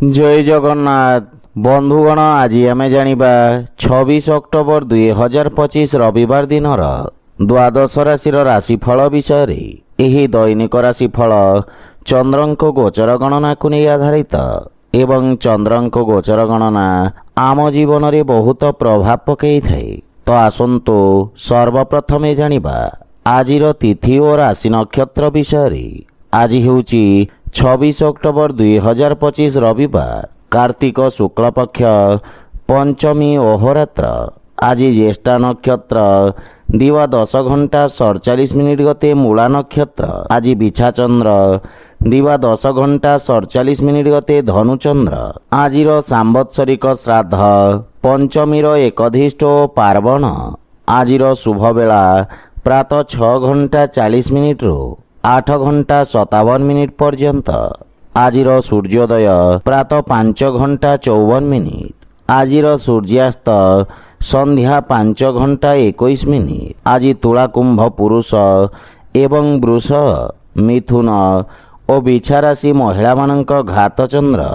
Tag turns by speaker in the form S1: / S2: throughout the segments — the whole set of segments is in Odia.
S1: जय जगन्नाथ बंधुगण आज आम जानिबा 26 अक्टोबर 2025 रविवार दिन द्वादश राशि राशिफल विषय रे। एही दैनिक राशिफल चंद्रंक गोचर गणना को नहीं आधारित एवं चंद्रंक गोचर गणना आम जीवन रे बहुत प्रभाव पकई थाए। तो आसंतु सर्वप्रथमे जानिबा आजिर तिथि और राशि नक्षत्र विषय रे। आज हेउची 26 अक्टोबर 2025 रविवार कार्तिक शुक्ल पक्ष पंचमी अहोरात्र। आज ज्येष्ठा नक्षत्र दिवा 10 घंटा 47 मिनिट गते मूला नक्षत्र। आज बिछा चंद्र दिवा 10 घंटा 47 मिनिट गते धनुचंद्र। आजिर सांवत्सरिक श्राद्ध पंचमीर एकधिष्ठ पार्वण। आजिर शुभ बेला प्रातः 6 घंटा 40 मिनिट रु 8 घंटा 57 मिनिट पर्यंत। आजिर सूर्योदय प्रातः 5 घंटा 54 मिनिट। आजिर सूर्यास्त संध्या 5 घंटा 21 मिनिट। आज तुला कुंभ पुरुष एवं वृष मिथुन और बिछा राशि महिला मानक घात चंद्र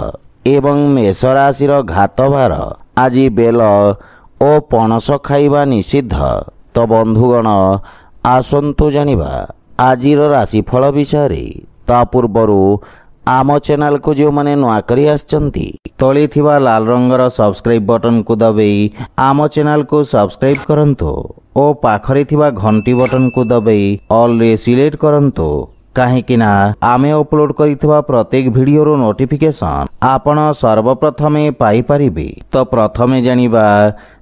S1: एवं मेष राशि घात भार। आज बेल और पणस खाइबा निषिद्ध। तो बंधुगण आसंतु जानिबा आजिर राशिफल विषय रे। ता पूर्वरु आम चैनल को जो माने नुआ करी आछंती तळे थिबा लाल रंगर सब्सक्राइब बटन को दबाई आम चैनल को सब्सक्राइब करंतो और पाखरे थिबा घंटी बटन को दबाई ऑल रे सिलेक्ट करंतो। काहेकिना आमे अपलोड करिथिबा प्रत्येक वीडियो नोटिफिकेशन आपण सर्वप्रथमे पाई परिबे। तो प्रथमे जानिबा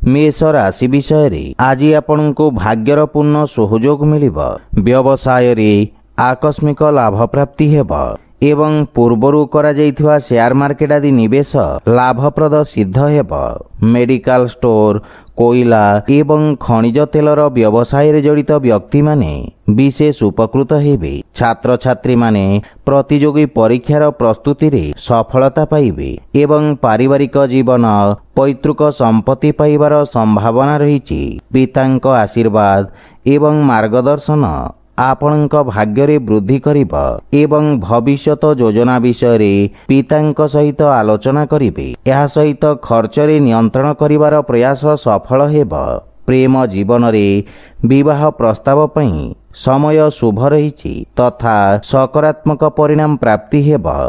S1: मेष राशि विषय रे। आज आपनको भाग्यर पूर्ण सहयोग मिलिबा। व्यवसाय रे आकस्मिक लाभ प्राप्ति हेबा एवं पूर्वरु करा जाइथिबा शेयर मार्केट आदि निवेश लाभप्रद सिद्ध हेबा। मेडिकल स्टोर कोइला एवं खनिज तेलर व्यवसाय रे जड़ित व्यक्ति माने विशेष उपकृत हेबे। छात्र छात्री माने प्रतियोगी परीक्षार प्रस्तुति रे सफलता पाइबे एवं पारिवारिक जीवन पैतृक संपत्ति पाइबार संभावना रहिछि। पितांक आशीर्वाद एवं मार्गदर्शन आपणक भाग्य रे वृद्धि करिबा एवं भविष्यत योजना विषय रे पितांक सहित आलोचना करिबे। एहा सहित खर्च रे नियंत्रण करिवार प्रयास सफल हेबा। प्रेम जीवन रे विवाह प्रस्ताव पई समय शुभ रहिछि तथा सकारात्मक परिणाम प्राप्ति हेबा।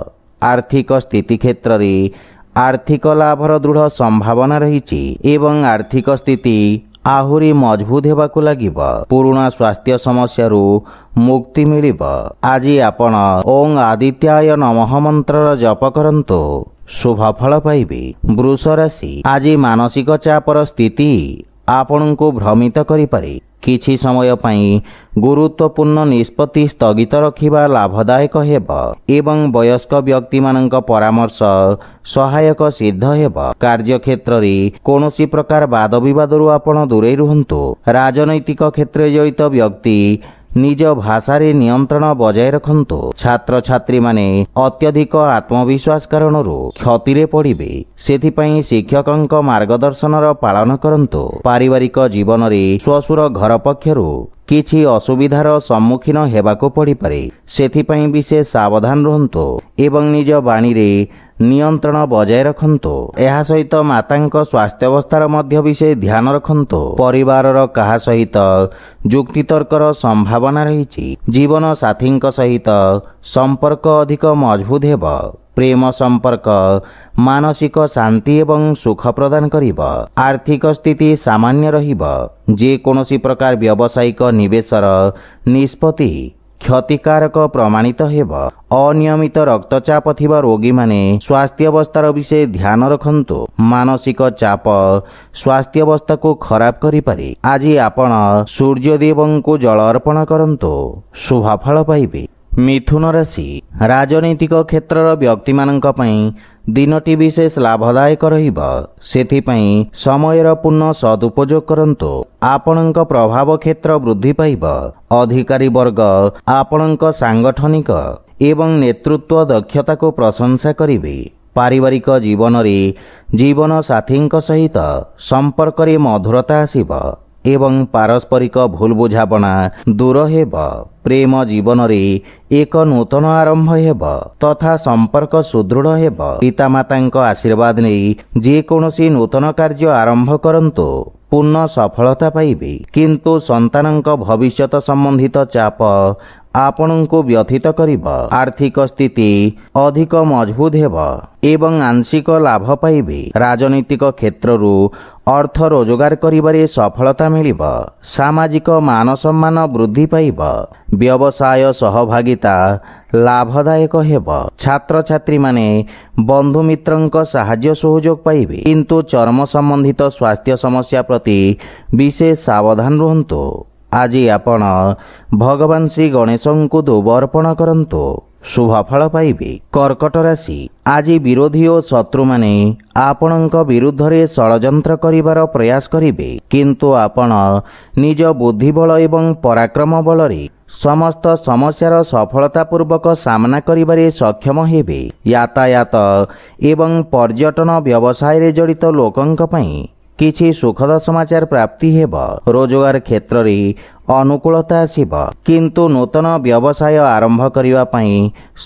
S1: आर्थिक स्थिति क्षेत्र रे आर्थिक लाभर दृढ़ संभावना रहिछि एवं आर्थिक स्थिति आहुरी मजबूत हेबाकु लागिबा। पुराना स्वास्थ्य समस्या रु मुक्ति मिलिबा। आज आपण ओं आदित्याय नमः मंत्र जप करंतो शुभ फल पाइबे। वृष राशि आज मानसिक चापर स्थिति आपणको भ्रमित करि पारे। किछि समय पई गुरुत्वपूर्ण निष्पत्ति स्थगित रखिबा लाभदायक हेबा एवं वयस्क व्यक्ति मानक परामर्श सहायक सिद्ध हेबा। कार्य क्षेत्र रे कोनोसी प्रकार वाद विवाद रु आपण दूरे रुहंतु। राजनैतिक क्षेत्र जड़ित व्यक्ति निज भाषा रे नियंत्रण बजाय रखंतु। छात्र छात्री माने अत्यधिक आत्मविश्वास कारण क्षति रे पड़िबे। सेथि पई शिक्षकंक मार्गदर्शन पालन करंतु। पारिवारिक जीवन रे स्वसुर घर पक्षरु किछि असुविधार सम्मुखीन हेबाको पड़ी पारे। सेथि पई विशेष सावधान रहंतु एवं निज बाणी रे नियंत्रण बजाय रखंतु। एहा सहित मातांक स्वास्थ्य अवस्थार मध्य विषय ध्यान रखंतु। परिवारर काहा सहित जुक्तितर्कर संभावना रहिछि। जीवन साथींक सहित संपर्क अधिक मजबूत हेबा। प्रेम संपर्क मानसिक शांति एवं सुख प्रदान करिबा। आर्थिक स्थिति सामान्य रहिबा। जे कोनोसी प्रकार व्यावसायिक निवेशर निष्पत्ति क्षतिकारक प्रमाणित हेबा। अनियमित रक्तचाप थिबा रोगी माने स्वास्थ्य अवस्थार विषय ध्यान रखंतु। मानसिक चाप स्वास्थ्य अवस्था को खराब करि पारे। आज आपण सूर्य देवं को जल अर्पण करंतु शुभ फल पाइबे। मिथुन राशि राजनैतिक क्षेत्रर व्यक्ति मानक पई दिनटी विशेष लाभदायक रहिबा। सेथिपई समयर पूर्ण सदुपयोग करंतु। आपणक प्रभाव क्षेत्र वृद्धि पाइबा। अधिकारी वर्ग आपणक सांगठनिक एवं नेतृत्व दक्षता को प्रशंसा करिवे। पारिवारिक जीवन रे जीवन साथींक सहित संपर्क रे मधुरता आसीबा। ଏବଂ ପାରସ୍ପରିକ ଭୁଲ ବୁଝାମଣା ଦୂର ହେବ। ପ୍ରେମ ଜୀବନରେ ଏକ ନୂତନ ଆରମ୍ଭ ହେବ ତଥା ସମ୍ପର୍କ ସୁଦୃଢ଼ ହେବ। ପିତାମାତାଙ୍କ ଆଶୀର୍ବାଦ ନେଇ ଯେକୌଣସି ନୂତନ କାର୍ଯ୍ୟ ଆରମ୍ଭ କରନ୍ତୁ, ପୂର୍ଣ୍ଣ ସଫଳତା ପାଇବେ। କିନ୍ତୁ ସନ୍ତାନଙ୍କ ଭବିଷ୍ୟତ ସମ୍ବନ୍ଧିତ ଚାପ ଆପଣଙ୍କୁ ବ୍ୟଥିତ କରିବ। ଆର୍ଥିକ ସ୍ଥିତି ଅଧିକ ମଜବୁତ ହେବ ଏବଂ ଆଂଶିକ ଲାଭ ପାଇବେ। ରାଜନୈତିକ କ୍ଷେତ୍ରରୁ ଅର୍ଥ ରୋଜଗାର କରିବାରେ ସଫଳତା ମିଳିବ। ସାମାଜିକ ମାନ ସମ୍ମାନ ବୃଦ୍ଧି ପାଇବ। ବ୍ୟବସାୟ ସହଭାଗିତା ଲାଭଦାୟକ ହେବ। ଛାତ୍ରଛାତ୍ରୀମାନେ ବନ୍ଧୁମିତ୍ରଙ୍କ ସାହାଯ୍ୟ ସହଯୋଗ ପାଇବେ। କିନ୍ତୁ ଚର୍ମ ସମ୍ବନ୍ଧିତ ସ୍ୱାସ୍ଥ୍ୟ ସମସ୍ୟା ପ୍ରତି ବିଶେଷ ସାବଧାନ ରୁହନ୍ତୁ। ଆଜି ଆପଣ ଭଗବାନ ଶ୍ରୀ ଗଣେଶଙ୍କୁ ଧୂପ ଅର୍ପଣ କରନ୍ତୁ, ଶୁଭଫଳ ପାଇବେ। କର୍କଟ ରାଶି, ଆଜି ବିରୋଧୀ ଓ ଶତ୍ରୁମାନେ ଆପଣଙ୍କ ବିରୁଦ୍ଧରେ ଷଡ଼ଯନ୍ତ୍ର କରିବାର ପ୍ରୟାସ କରିବେ। କିନ୍ତୁ ଆପଣ ନିଜ ବୁଦ୍ଧିବଳ ଏବଂ ପରାକ୍ରମ ବଳରେ ସମସ୍ତ ସମସ୍ୟାର ସଫଳତାପୂର୍ବକ ସାମ୍ନା କରିବାରେ ସକ୍ଷମ ହେବେ। ଯାତାୟାତ ଏବଂ ପର୍ଯ୍ୟଟନ ବ୍ୟବସାୟରେ ଜଡ଼ିତ ଲୋକଙ୍କ ପାଇଁ କିଛି ସୁଖଦ ସମାଚାର ପ୍ରାପ୍ତି ହେବ। ରୋଜଗାର କ୍ଷେତ୍ରରେ ଅନୁକୂଳତା ଆସିବ। କିନ୍ତୁ ନୂତନ ବ୍ୟବସାୟ ଆରମ୍ଭ କରିବା ପାଇଁ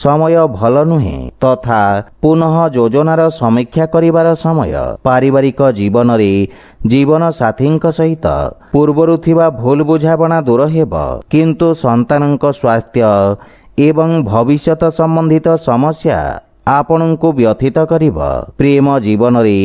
S1: ସମୟ ଭଲ ନୁହେଁ ତଥା ପୁନଃ ଯୋଜନାର ସମୀକ୍ଷା କରିବାର ସମୟ। ପାରିବାରିକ ଜୀବନରେ ଜୀବନସାଥୀଙ୍କ ସହିତ ପୂର୍ବରୁ ଥିବା ଭୁଲ ବୁଝାମଣା ଦୂର ହେବ। କିନ୍ତୁ ସନ୍ତାନଙ୍କ ସ୍ୱାସ୍ଥ୍ୟ ଏବଂ ଭବିଷ୍ୟତ ସମ୍ବନ୍ଧିତ ସମସ୍ୟା ଆପଣଙ୍କୁ ବ୍ୟଥିତ କରିବ। ପ୍ରେମ ଜୀବନରେ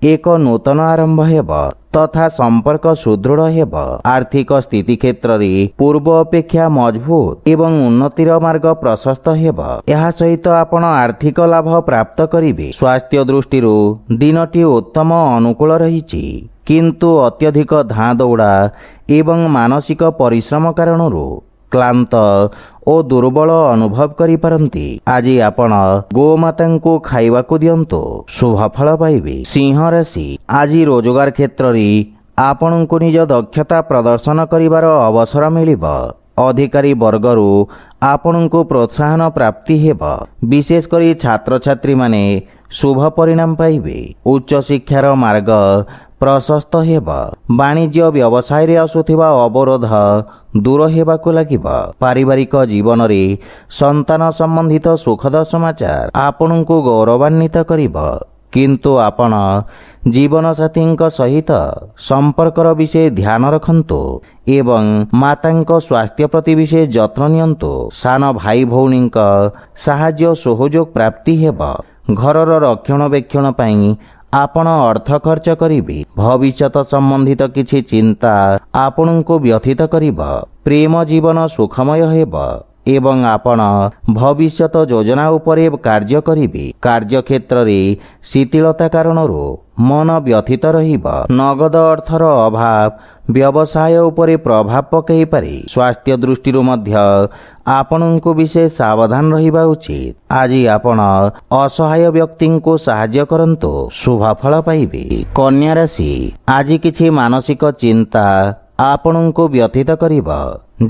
S1: ଏକ ନୂତନ ଆରମ୍ଭ ହେବ ତଥା ସମ୍ପର୍କ ସୁଦୃଢ଼ ହେବ। ଆର୍ଥିକ ସ୍ଥିତି କ୍ଷେତ୍ରରେ ପୂର୍ବ ଅପେକ୍ଷା ମଜବୁତ ଏବଂ ଉନ୍ନତିର ମାର୍ଗ ପ୍ରଶସ୍ତ ହେବ। ଏହା ସହିତ ଆପଣ ଆର୍ଥିକ ଲାଭ ପ୍ରାପ୍ତ କରିବେ। ସ୍ୱାସ୍ଥ୍ୟ ଦୃଷ୍ଟିରୁ ଦିନଟି ଉତ୍ତମ ଅନୁକୂଳ ରହିଛି। କିନ୍ତୁ ଅତ୍ୟଧିକ ଧାଁ ଦୌଡ଼ା ଏବଂ ମାନସିକ ପରିଶ୍ରମ କାରଣରୁ କ୍ଳାନ୍ତ ଓ ଦୁର୍ବଳ ଅନୁଭବ କରିପାରନ୍ତି। ଆଜି ଆପଣ ଗୋମାତାଙ୍କୁ ଖାଇବାକୁ ଦିଅନ୍ତୁ, ଶୁଭଫଳ ପାଇବେ। ସିଂହ ରାଶି, ଆଜି ରୋଜଗାର କ୍ଷେତ୍ରରେ ଆପଣଙ୍କୁ ନିଜ ଦକ୍ଷତା ପ୍ରଦର୍ଶନ କରିବାର ଅବସର ମିଳିବ। ଅଧିକାରୀ ବର୍ଗରୁ ଆପଣଙ୍କୁ ପ୍ରୋତ୍ସାହନ ପ୍ରାପ୍ତି ହେବ। ବିଶେଷ କରି ଛାତ୍ରଛାତ୍ରୀମାନେ ଶୁଭ ପରିଣାମ ପାଇବେ। ଉଚ୍ଚଶିକ୍ଷାର ମାର୍ଗ ପ୍ରଶସ୍ତ ହେବ। ବାଣିଜ୍ୟ ବ୍ୟବସାୟରେ ଆସୁଥିବା ଅବରୋଧ ଦୂର ହେବାକୁ ଲାଗିବ। ପାରିବାରିକ ଜୀବନରେ ସନ୍ତାନ ସମ୍ବନ୍ଧିତ ସୁଖଦ ସମାଚାର ଆପଣଙ୍କୁ ଗୌରବାନ୍ୱିତ କରିବ। କିନ୍ତୁ ଆପଣ ଜୀବନସାଥୀଙ୍କ ସହିତ ସମ୍ପର୍କର ବିଷୟ ଧ୍ୟାନ ରଖନ୍ତୁ ଏବଂ ମାତାଙ୍କ ସ୍ୱାସ୍ଥ୍ୟ ପ୍ରତି ବିଶେଷ ଯତ୍ନ ନିଅନ୍ତୁ। ସାନ ଭାଇ ଭଉଣୀଙ୍କ ସାହାଯ୍ୟ ସହଯୋଗ ପ୍ରାପ୍ତି ହେବ। ଘରର ରକ୍ଷଣାବେକ୍ଷଣ ପାଇଁ ଆପଣ ଅର୍ଥ ଖର୍ଚ୍ଚ କରିବେ। ଭବିଷ୍ୟତ ସମ୍ବନ୍ଧିତ କିଛି ଚିନ୍ତା ଆପଣଙ୍କୁ ବ୍ୟଥିତ କରିବ। ପ୍ରେମ ଜୀବନ ସୁଖମୟ ହେବ ଏବଂ ଆପଣ ଭବିଷ୍ୟତ ଯୋଜନା ଉପରେ କାର୍ଯ୍ୟ କରିବେ। କାର୍ଯ୍ୟକ୍ଷେତ୍ରରେ ଶିଥିଳତା କାରଣରୁ ମନ ବ୍ୟଥିତ ରହିବ। ନଗଦ ଅର୍ଥର ଅଭାବ ବ୍ୟବସାୟ ଉପରେ ପ୍ରଭାବ ପକାଇପାରେ। ସ୍ୱାସ୍ଥ୍ୟ ଦୃଷ୍ଟିରୁ ମଧ୍ୟ ଆପଣଙ୍କୁ ବିଶେଷ ସାବଧାନ ରହିବା ଉଚିତ। ଆଜି ଆପଣ ଅସହାୟ ବ୍ୟକ୍ତିଙ୍କୁ ସାହାଯ୍ୟ କରନ୍ତୁ, ଶୁଭଫଳ ପାଇବେ। କନ୍ୟା ରାଶି, ଆଜି କିଛି ମାନସିକ ଚିନ୍ତା ଆପଣଙ୍କୁ ବ୍ୟଥିତ କରିବ,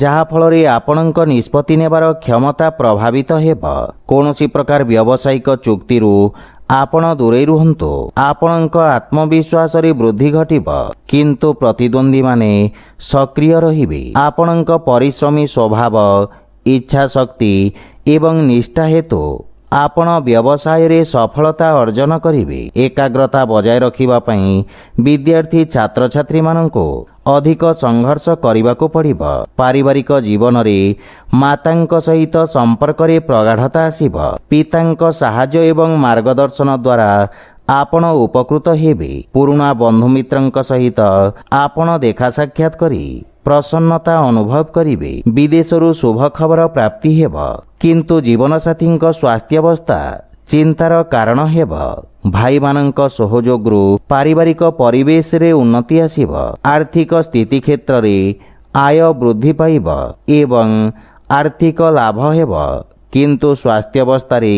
S1: ଯାହାଫଳରେ ଆପଣଙ୍କ ନିଷ୍ପତ୍ତି ନେବାର କ୍ଷମତା ପ୍ରଭାବିତ ହେବ। କୌଣସି ପ୍ରକାର ବ୍ୟବସାୟିକ ଚୁକ୍ତିରୁ ଆପଣ ଦୂରେଇ ରୁହନ୍ତୁ। ଆପଣଙ୍କ ଆତ୍ମବିଶ୍ୱାସରେ ବୃଦ୍ଧି ଘଟିବ। କିନ୍ତୁ ପ୍ରତିଦ୍ୱନ୍ଦ୍ୱୀମାନେ ସକ୍ରିୟ ରହିବେ। ଆପଣଙ୍କ ପରିଶ୍ରମୀ ସ୍ୱଭାବ, ଇଚ୍ଛାଶକ୍ତି ଏବଂ ନିଷ୍ଠା ହେତୁ ଆପଣ ବ୍ୟବସାୟରେ ସଫଳତା ଅର୍ଜନ କରିବେ। ଏକାଗ୍ରତା ବଜାୟ ରଖିବା ପାଇଁ ବିଦ୍ୟାର୍ଥୀ ଛାତ୍ରଛାତ୍ରୀମାନଙ୍କୁ ଅଧିକ ସଂଘର୍ଷ କରିବାକୁ ପଡ଼ିବ। ପାରିବାରିକ ଜୀବନରେ ମାତାଙ୍କ ସହିତ ସମ୍ପର୍କରେ ପ୍ରଗାଢ଼ତା ଆସିବ। ପିତାଙ୍କ ସାହାଯ୍ୟ ଏବଂ ମାର୍ଗଦର୍ଶନ ଦ୍ୱାରା ଆପଣ ଉପକୃତ ହେବେ। ପୁରୁଣା ବନ୍ଧୁମିତ୍ରଙ୍କ ସହିତ ଆପଣ ଦେଖା ସାକ୍ଷାତ କରି ପ୍ରସନ୍ନତା ଅନୁଭବ କରିବେ। ବିଦେଶରୁ ଶୁଭ ଖବର ପ୍ରାପ୍ତି ହେବ। କିନ୍ତୁ ଜୀବନସାଥୀଙ୍କ ସ୍ୱାସ୍ଥ୍ୟାବସ୍ଥା ଚିନ୍ତାର କାରଣ ହେବ। ଭାଇମାନଙ୍କ ସହଯୋଗରୁ ପାରିବାରିକ ପରିବେଶରେ ଉନ୍ନତି ଆସିବ। ଆର୍ଥିକ ସ୍ଥିତି କ୍ଷେତ୍ରରେ ଆୟ ବୃଦ୍ଧି ପାଇବ ଏବଂ ଆର୍ଥିକ ଲାଭ ହେବ। କିନ୍ତୁ ସ୍ୱାସ୍ଥ୍ୟାବସ୍ଥାରେ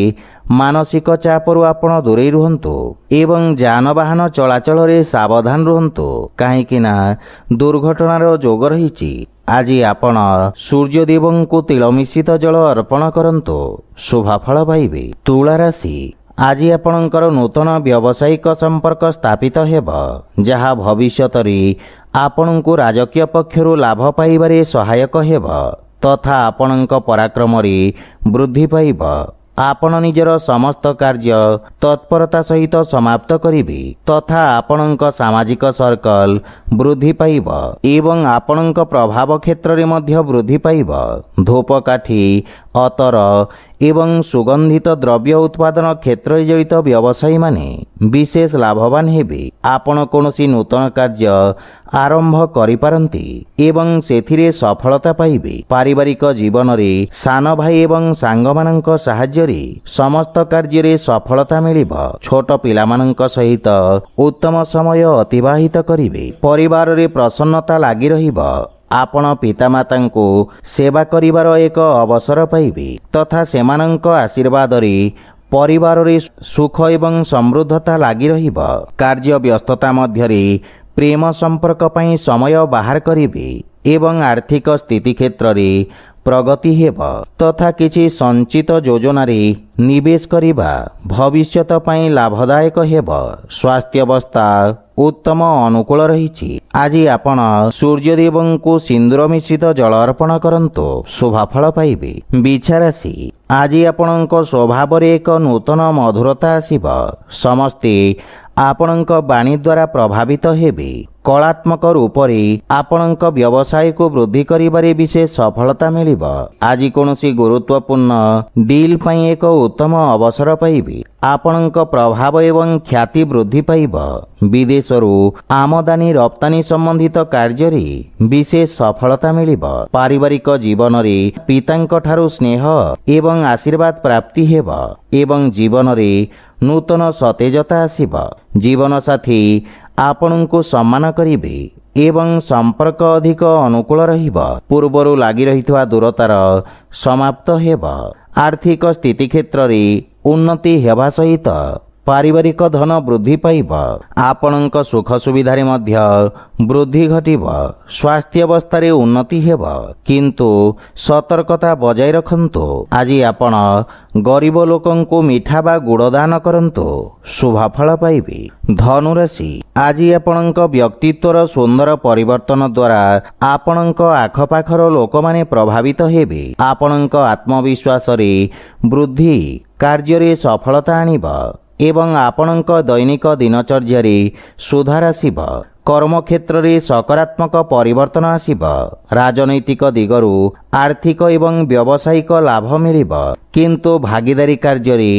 S1: ମାନସିକ ଚାପରୁ ଆପଣ ଦୂରେଇ ରୁହନ୍ତୁ ଏବଂ ଯାନବାହନ ଚଳାଚଳରେ ସାବଧାନ ରୁହନ୍ତୁ, କାହିଁକି ନା ଦୁର୍ଘଟଣାର ଯୋଗ ରହିଛି। ଆଜି ଆପଣ ସୂର୍ଯ୍ୟଦେବଙ୍କୁ ତିଳ ମିଶ୍ରିତ ଜଳ ଅର୍ପଣ କରନ୍ତୁ, ଶୁଭଫଳ ପାଇବେ। ତୁଳା ରାଶି, ଆଜି ଆପଣଙ୍କର ନୂତନ ବ୍ୟବସାୟିକ ସମ୍ପର୍କ ସ୍ଥାପିତ ହେବ, ଯାହା ଭବିଷ୍ୟତରେ ଆପଣଙ୍କୁ ରାଜକୀୟ ପକ୍ଷରୁ ଲାଭ ପାଇବାରେ ସହାୟକ ହେବ ତଥା ଆପଣଙ୍କ ପରାକ୍ରମରେ ବୃଦ୍ଧି ପାଇବ। ଆପଣ ନିଜର ସମସ୍ତ କାର୍ଯ୍ୟ ତତ୍ପରତା ସହିତ ସମାପ୍ତ କରିବେ ତଥା ଆପଣଙ୍କ ସାମାଜିକ ସର୍କଲ ବୃଦ୍ଧି ପାଇବ ଏବଂ ଆପଣଙ୍କ ପ୍ରଭାବ କ୍ଷେତ୍ରରେ ମଧ୍ୟ ବୃଦ୍ଧି ପାଇବ। ଧୂପକାଠି, ଅତର ଏବଂ ସୁଗନ୍ଧିତ ଦ୍ରବ୍ୟ ଉତ୍ପାଦନ କ୍ଷେତ୍ରରେ ଜଡ଼ିତ ବ୍ୟବସାୟୀମାନେ ବିଶେଷ ଲାଭବାନ ହେବେ। ଆପଣ କୌଣସି ନୂତନ କାର୍ଯ୍ୟ ଆରମ୍ଭ କରିପାରନ୍ତି ଏବଂ ସେଥିରେ ସଫଳତା ପାଇବେ। ପାରିବାରିକ ଜୀବନରେ ସାନ ଭାଇ ଏବଂ ସାଙ୍ଗମାନଙ୍କ ସାହାଯ୍ୟରେ ସମସ୍ତ କାର୍ଯ୍ୟରେ ସଫଳତା ମିଳିବ। ଛୋଟ ପିଲାମାନଙ୍କ ସହିତ ଉତ୍ତମ ସମୟ ଅତିବାହିତ କରିବେ। ପରିବାରରେ ପ୍ରସନ୍ନତା ଲାଗି ରହିବ। ଆପଣ ପିତାମାତାଙ୍କୁ ସେବା କରିବାର ଏକ ଅବସର ପାଇବେ ତଥା ସେମାନଙ୍କ ଆଶୀର୍ବାଦରେ ପରିବାରରେ ସୁଖ ଏବଂ ସମୃଦ୍ଧତା ଲାଗି ରହିବ। କାର୍ଯ୍ୟ ବ୍ୟସ୍ତତା ମଧ୍ୟରେ ପ୍ରେମ ସମ୍ପର୍କ ପାଇଁ ସମୟ ବାହାର କରିବେ ଏବଂ ଆର୍ଥିକ ସ୍ଥିତି କ୍ଷେତ୍ରରେ ପ୍ରଗତି ହେବ ତଥା କିଛି ସଞ୍ଚିତ ଯୋଜନାରେ ନିବେଶ କରିବା ଭବିଷ୍ୟତ ପାଇଁ ଲାଭଦାୟକ ହେବ। ସ୍ୱାସ୍ଥ୍ୟାବସ୍ଥା ଉତ୍ତମ ଅନୁକୂଳ ରହିଛି। ଆଜି ଆପଣ ସୂର୍ଯ୍ୟଦେବଙ୍କୁ ସିନ୍ଦୁର ମିଶ୍ରିତ ଜଳ ଅର୍ପଣ କରନ୍ତୁ, ଶୁଭଫଳ ପାଇବେ। ବିଛାରାଶି, ଆଜି ଆପଣଙ୍କ ସ୍ୱଭାବରେ ଏକ ନୂତନ ମଧୁରତା ଆସିବ। ସମସ୍ତେ ଆପଣଙ୍କ ବାଣୀ ଦ୍ୱାରା ପ୍ରଭାବିତ ହେବେ। କଳାତ୍ମକ ରୂପରେ ଆପଣଙ୍କ ବ୍ୟବସାୟକୁ ବୃଦ୍ଧି କରିବାରେ ବିଶେଷ ସଫଳତା ମିଳିବ। ଆଜି କୌଣସି ଗୁରୁତ୍ୱପୂର୍ଣ୍ଣ ଡିଲ୍ ପାଇଁ ଏକ ଉତ୍ତମ ଅବସର ପାଇବେ। ଆପଣଙ୍କ ପ୍ରଭାବ ଏବଂ ଖ୍ୟାତି ବୃଦ୍ଧି ପାଇବ। ବିଦେଶରୁ ଆମଦାନୀ ରପ୍ତାନି ସମ୍ବନ୍ଧିତ କାର୍ଯ୍ୟରେ ବିଶେଷ ସଫଳତା ମିଳିବ। ପାରିବାରିକ ଜୀବନରେ ପିତାଙ୍କ ଠାରୁ ସ୍ନେହ ଏବଂ ଆଶୀର୍ବାଦ ପ୍ରାପ୍ତି ହେବ ଏବଂ ଜୀବନରେ ନୂତନ ସତେଜତା ଆସିବ। ଜୀବନସାଥୀ ଆପଣଙ୍କୁ ସମ୍ମାନ କରିବେ ଏବଂ ସମ୍ପର୍କ ଅଧିକ ଅନୁକୂଳ ରହିବ। ପୂର୍ବରୁ ଲାଗି ରହିଥିବା ଦୂରତାର ସମାପ୍ତ ହେବ। ଆର୍ଥିକ ସ୍ଥିତି କ୍ଷେତ୍ରରେ ଉନ୍ନତି ହେବା ସହିତ ପାରିବାରିକ ଧନ ବୃଦ୍ଧି ପାଇବ। ଆପଣଙ୍କ ସୁଖ ସୁବିଧାରେ ମଧ୍ୟ ବୃଦ୍ଧି ଘଟିବ। ସ୍ୱାସ୍ଥ୍ୟାବସ୍ଥାରେ ଉନ୍ନତି ହେବ, କିନ୍ତୁ ସତର୍କତା ବଜାୟ ରଖନ୍ତୁ। ଆଜି ଆପଣ ଗରିବ ଲୋକଙ୍କୁ ମିଠା ବା ଗୁଡ଼ ଦାନ କରନ୍ତୁ, ଶୁଭଫଳ ପାଇବେ। ଧନୁରାଶି, ଆଜି ଆପଣଙ୍କ ବ୍ୟକ୍ତିତ୍ୱର ସୁନ୍ଦର ପରିବର୍ତ୍ତନ ଦ୍ୱାରା ଆପଣଙ୍କ ଆଖପାଖର ଲୋକମାନେ ପ୍ରଭାବିତ ହେବେ। ଆପଣଙ୍କ ଆତ୍ମବିଶ୍ୱାସରେ ବୃଦ୍ଧି କାର୍ଯ୍ୟରେ ସଫଳତା ଆଣିବ ଏବଂ ଆପଣଙ୍କ ଦୈନିକ ଦିନଚର୍ଯ୍ୟାରେ ସୁଧାର ଆସିବ। କର୍ମକ୍ଷେତ୍ରରେ ସକାରାତ୍ମକ ପରିବର୍ତ୍ତନ ଆସିବ। ରାଜନୈତିକ ଦିଗରୁ ଆର୍ଥିକ ଏବଂ ବ୍ୟବସାୟିକ ଲାଭ ମିଳିବ, କିନ୍ତୁ ଭାଗିଦାରୀ କାର୍ଯ୍ୟରେ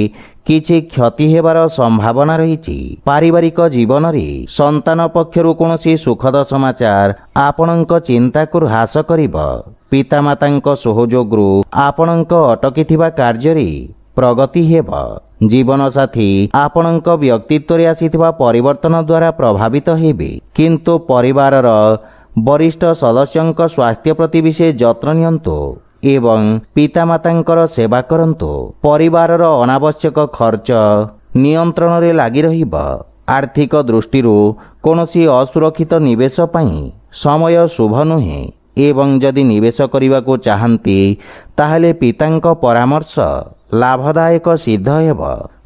S1: କିଛି କ୍ଷତି ହେବାର ସମ୍ଭାବନା ରହିଛି। ପାରିବାରିକ ଜୀବନରେ ସନ୍ତାନ ପକ୍ଷରୁ କୌଣସି ସୁଖଦ ସମାଚାର ଆପଣଙ୍କ ଚିନ୍ତାକୁ ହ୍ରାସ କରିବ। ପିତାମାତାଙ୍କ ସହଯୋଗରୁ ଆପଣଙ୍କ ଅଟକିଥିବା କାର୍ଯ୍ୟରେ ପ୍ରଗତି ହେବ। ଜୀବନସାଥୀ ଆପଣଙ୍କ ବ୍ୟକ୍ତିତ୍ୱରେ ଆସିଥିବା ପରିବର୍ତ୍ତନ ଦ୍ୱାରା ପ୍ରଭାବିତ ହେବେ, କିନ୍ତୁ ପରିବାରର ବରିଷ୍ଠ ସଦସ୍ୟଙ୍କ ସ୍ୱାସ୍ଥ୍ୟ ପ୍ରତି ବିଶେଷ ଯତ୍ନ ନିଅନ୍ତୁ ଏବଂ ପିତାମାତାଙ୍କର ସେବା କରନ୍ତୁ। ପରିବାରର ଅନାବଶ୍ୟକ ଖର୍ଚ୍ଚ ନିୟନ୍ତ୍ରଣରେ ଲାଗି ରହିବ। ଆର୍ଥିକ ଦୃଷ୍ଟିରୁ କୌଣସି ଅସୁରକ୍ଷିତ ନିବେଶ ପାଇଁ ସମୟ ଶୁଭ ନୁହେଁ ଏବଂ ଯଦି ନିବେଶ କରିବାକୁ ଚାହାନ୍ତି ତାହେଲେ ପିତାଙ୍କ ପରାମର୍ଶ ଲାଭଦାୟକ ସିଦ୍ଧ ହେବ।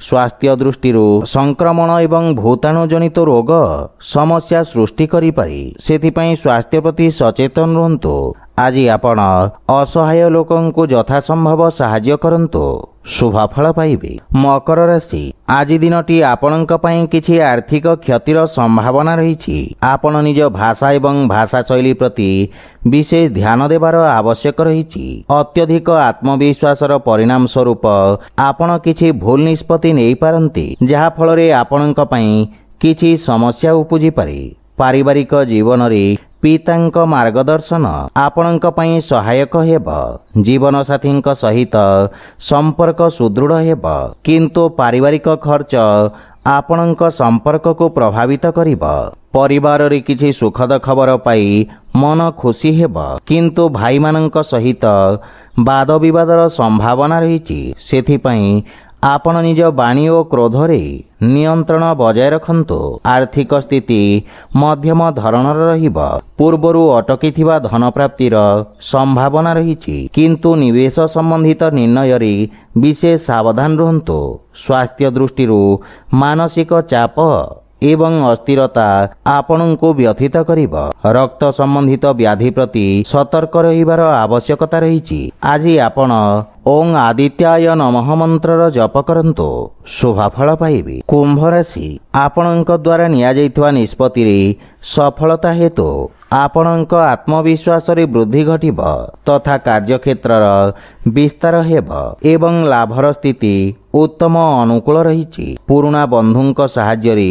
S1: ସ୍ୱାସ୍ଥ୍ୟ ଦୃଷ୍ଟିରୁ ସଂକ୍ରମଣ ଏବଂ ଭୂତାଣୁ ଜନିତ ରୋଗ ସମସ୍ୟା ସୃଷ୍ଟି କରିପାରେ, ସେଥିପାଇଁ ସ୍ୱାସ୍ଥ୍ୟ ପ୍ରତି ସଚେତନ ରୁହନ୍ତୁ। ଆଜି ଆପଣ ଅସହାୟ ଲୋକଙ୍କୁ ଯଥାସମ୍ଭବ ସାହାଯ୍ୟ କରନ୍ତୁ, ଶୁଭଫଳ ପାଇବେ। ମକର ରାଶି, ଆଜି ଦିନଟି ଆପଣଙ୍କ ପାଇଁ କିଛି ଆର୍ଥିକ କ୍ଷତିର ସମ୍ଭାବନା ରହିଛି। ଆପଣ ନିଜ ଭାଷା ଏବଂ ଭାଷା ଶୈଳୀ ପ୍ରତି ବିଶେଷ ଧ୍ୟାନ ଦେବାର ଆବଶ୍ୟକ ରହିଛି। ଅତ୍ୟଧିକ ଆତ୍ମବିଶ୍ୱାସର ପରିଣାମ ସ୍ୱରୂପ ଆପଣ କିଛି ଭୁଲ ନିଷ୍ପତ୍ତି ନେଇପାରନ୍ତି, ଯାହାଫଳରେ ଆପଣଙ୍କ ପାଇଁ କିଛି ସମସ୍ୟା ଉପୁଜିପାରେ। ପାରିବାରିକ ଜୀବନରେ ପିତାଙ୍କ ମାର୍ଗଦର୍ଶନ ଆପଣଙ୍କ ପାଇଁ ସହାୟକ ହେବ। ଜୀବନସାଥୀଙ୍କ ସହିତ ସମ୍ପର୍କ ସୁଦୃଢ଼ ହେବ, କିନ୍ତୁ ପାରିବାରିକ ଖର୍ଚ୍ଚ ଆପଣଙ୍କ ସମ୍ପର୍କକୁ ପ୍ରଭାବିତ କରିବ। ପରିବାରରେ କିଛି ସୁଖଦ ଖବର ପାଇ ମନ ଖୁସି ହେବ, କିନ୍ତୁ ଭାଇମାନଙ୍କ ସହିତ ବାଦ ବିବାଦର ସମ୍ଭାବନା ରହିଛି। ସେଥିପାଇଁ ଆପଣ ନିଜ ବାଣୀ ଓ କ୍ରୋଧରେ ନିୟନ୍ତ୍ରଣ ବଜାୟ ରଖନ୍ତୁ। ଆର୍ଥିକ ସ୍ଥିତି ମଧ୍ୟମ ଧରଣର ରହିବ। ପୂର୍ବରୁ ଅଟକିଥିବା ଧନ ପ୍ରାପ୍ତିର ସମ୍ଭାବନା ରହିଛି, କିନ୍ତୁ ନିବେଶ ସମ୍ବନ୍ଧିତ ନିର୍ଣ୍ଣୟରେ ବିଶେଷ ସାବଧାନ ରୁହନ୍ତୁ। ସ୍ୱାସ୍ଥ୍ୟ ଦୃଷ୍ଟିରୁ ମାନସିକ ଚାପ ଏବଂ ଅସ୍ଥିରତା ଆପଣଙ୍କୁ ବ୍ୟଥିତ କରିବ। ରକ୍ତ ସମ୍ବନ୍ଧିତ ବ୍ୟାଧି ପ୍ରତି ସତର୍କ ରହିବାର ଆବଶ୍ୟକତା ରହିଛି। ଆଜି ଆପଣ ଓଂ ଆଦିତ୍ୟାୟ ନମଃ ମନ୍ତ୍ରର ଜପ କରନ୍ତୁ, ଶୁଭଫଳ ପାଇବେ। କୁମ୍ଭ ରାଶି, ଆପଣଙ୍କ ଦ୍ୱାରା ନିଆଯାଇଥିବା ନିଷ୍ପତ୍ତିରେ ସଫଳତା ହେତୁ ଆପଣଙ୍କ ଆତ୍ମବିଶ୍ୱାସରେ ବୃଦ୍ଧି ଘଟିବ ତଥା କାର୍ଯ୍ୟକ୍ଷେତ୍ରର ବିସ୍ତାର ହେବ ଏବଂ ଲାଭର ସ୍ଥିତି ଉତ୍ତମ ଅନୁକୂଳ ରହିଛି। ପୁରୁଣା ବନ୍ଧୁଙ୍କ ସାହାଯ୍ୟରେ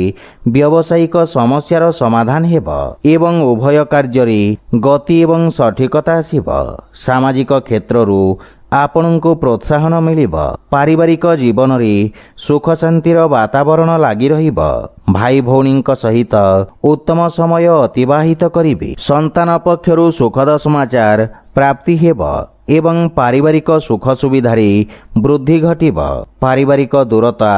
S1: ବ୍ୟବସାୟିକ ସମସ୍ୟାର ସମାଧାନ ହେବ ଏବଂ ଉଭୟ କାର୍ଯ୍ୟରେ ଗତି ଏବଂ ସଠିକତା ଆସିବ। ସାମାଜିକ କ୍ଷେତ୍ରରୁ ଆପଣଙ୍କୁ ପ୍ରୋତ୍ସାହନ ମିଳିବ। ପାରିବାରିକ ଜୀବନରେ ସୁଖ ଶାନ୍ତିର ବାତାବରଣ ଲାଗି ରହିବ। ଭାଇ ଭଉଣୀଙ୍କ ସହିତ ଉତ୍ତମ ସମୟ ଅତିବାହିତ କରିବେ। ସନ୍ତାନ ପକ୍ଷରୁ ସୁଖଦ ସମାଚାର ପ୍ରାପ୍ତି ହେବ ଏବଂ ପାରିବାରିକ ସୁଖ ସୁବିଧାରେ ବୃଦ୍ଧି ଘଟିବ। ପାରିବାରିକ ଦୂରତା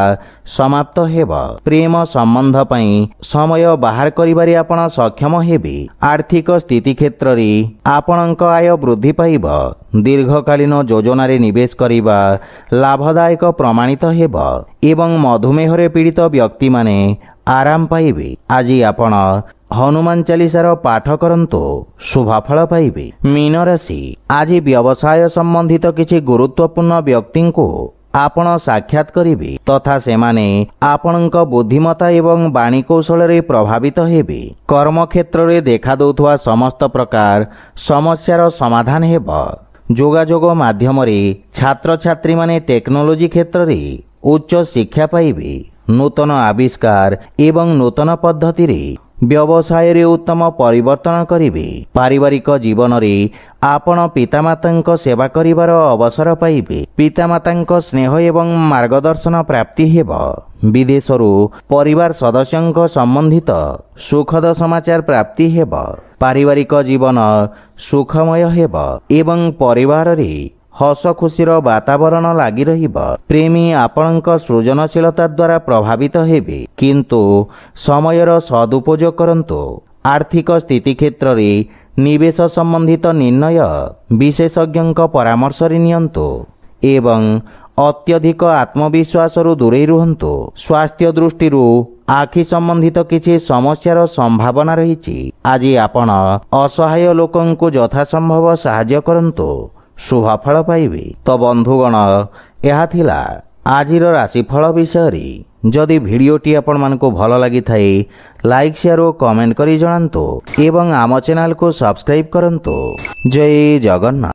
S1: ସମାପ୍ତ ହେବ। ପ୍ରେମ ସମ୍ବନ୍ଧ ପାଇଁ ସମୟ ବାହାର କରିବାରେ ଆପଣ ସକ୍ଷମ ହେବେ। ଆର୍ଥିକ ସ୍ଥିତି କ୍ଷେତ୍ରରେ ଆପଣଙ୍କ ଆୟ ବୃଦ୍ଧି ପାଇବ। ଦୀର୍ଘକାଳୀନ ଯୋଜନାରେ ନିବେଶ କରିବା ଲାଭଦାୟକ ପ୍ରମାଣିତ ହେବ ଏବଂ ମଧୁମେହରେ ପୀଡ଼ିତ ବ୍ୟକ୍ତିମାନେ ଆରାମ ପାଇବେ। ଆଜି ଆପଣ ହନୁମାନ ଚାଳିଶାର ପାଠ କରନ୍ତୁ, ଶୁଭଫଳ ପାଇବେ। ମୀନ ରାଶି, ଆଜି ବ୍ୟବସାୟ ସମ୍ବନ୍ଧିତ କିଛି ଗୁରୁତ୍ୱପୂର୍ଣ୍ଣ ବ୍ୟକ୍ତିଙ୍କୁ ଆପଣ ସାକ୍ଷାତ କରିବେ ତଥା ସେମାନେ ଆପଣଙ୍କ ବୁଦ୍ଧିମତା ଏବଂ ବାଣୀ କୌଶଳରେ ପ୍ରଭାବିତ ହେବେ। କର୍ମକ୍ଷେତ୍ରରେ ଦେଖାଦେଉଥିବା ସମସ୍ତ ପ୍ରକାର ସମସ୍ୟାର ସମାଧାନ ହେବ। ଯୋଗାଯୋଗ ମାଧ୍ୟମରେ ଛାତ୍ରଛାତ୍ରୀମାନେ ଟେକ୍ନୋଲୋଜି କ୍ଷେତ୍ରରେ ଉଚ୍ଚ ଶିକ୍ଷା ପାଇବେ। ନୂତନ ଆବିଷ୍କାର ଏବଂ ନୂତନ ପଦ୍ଧତିରେ ବ୍ୟବସାୟରେ ଉତ୍ତମ ପରିବର୍ତ୍ତନ କରିବେ। ପାରିବାରିକ ଜୀବନରେ ଆପଣ ପିତାମାତାଙ୍କ ସେବା କରିବାର ଅବସର ପାଇବେ। ପିତାମାତାଙ୍କ ସ୍ନେହ ଏବଂ ମାର୍ଗଦର୍ଶନ ପ୍ରାପ୍ତି ହେବ। ବିଦେଶରୁ ପରିବାର ସଦସ୍ୟଙ୍କ ସମ୍ବନ୍ଧିତ ସୁଖଦ ସମାଚାର ପ୍ରାପ୍ତି ହେବ। ପାରିବାରିକ ଜୀବନ ସୁଖମୟ ହେବ ଏବଂ ପରିବାରରେ ହସ ଖୁସିର ବାତାବରଣ ଲାଗି ରହିବ। ପ୍ରେମୀ ଆପଣଙ୍କ ସୃଜନଶୀଳତା ଦ୍ୱାରା ପ୍ରଭାବିତ ହେବେ, କିନ୍ତୁ ସମୟର ସଦୁପଯୋଗ କରନ୍ତୁ। ଆର୍ଥିକ ସ୍ଥିତି କ୍ଷେତ୍ରରେ ନିବେଶ ସମ୍ବନ୍ଧିତ ନିର୍ଣ୍ଣୟ ବିଶେଷଜ୍ଞଙ୍କ ପରାମର୍ଶରେ ନିଅନ୍ତୁ ଏବଂ ଅତ୍ୟଧିକ ଆତ୍ମବିଶ୍ୱାସରୁ ଦୂରେଇ ରୁହନ୍ତୁ। ସ୍ୱାସ୍ଥ୍ୟ ଦୃଷ୍ଟିରୁ ଆଖି ସମ୍ବନ୍ଧିତ କିଛି ସମସ୍ୟାର ସମ୍ଭାବନା ରହିଛି। ଆଜି ଆପଣ ଅସହାୟ ଲୋକଙ୍କୁ ଯଥାସମ୍ଭବ ସାହାଯ୍ୟ କରନ୍ତୁ, ଶୁଭଫଳ ପାଇବେ। ତ ବନ୍ଧୁଗଣ, ଏହା ଥିଲା ଆଜିର ରାଶିଫଳ ବିଷୟରେ। ଯଦି ଭିଡ଼ିଓଟି ଆପଣମାନଙ୍କୁ ଭଲ ଲାଗିଥାଏ ଲାଇକ୍ ସେୟାର ଓ କମେଣ୍ଟ କରି ଜଣାନ୍ତୁ ଏବଂ ଆମ ଚ୍ୟାନେଲକୁ ସବସ୍କ୍ରାଇବ୍ କରନ୍ତୁ। ଜୟ ଜଗନ୍ନାଥ।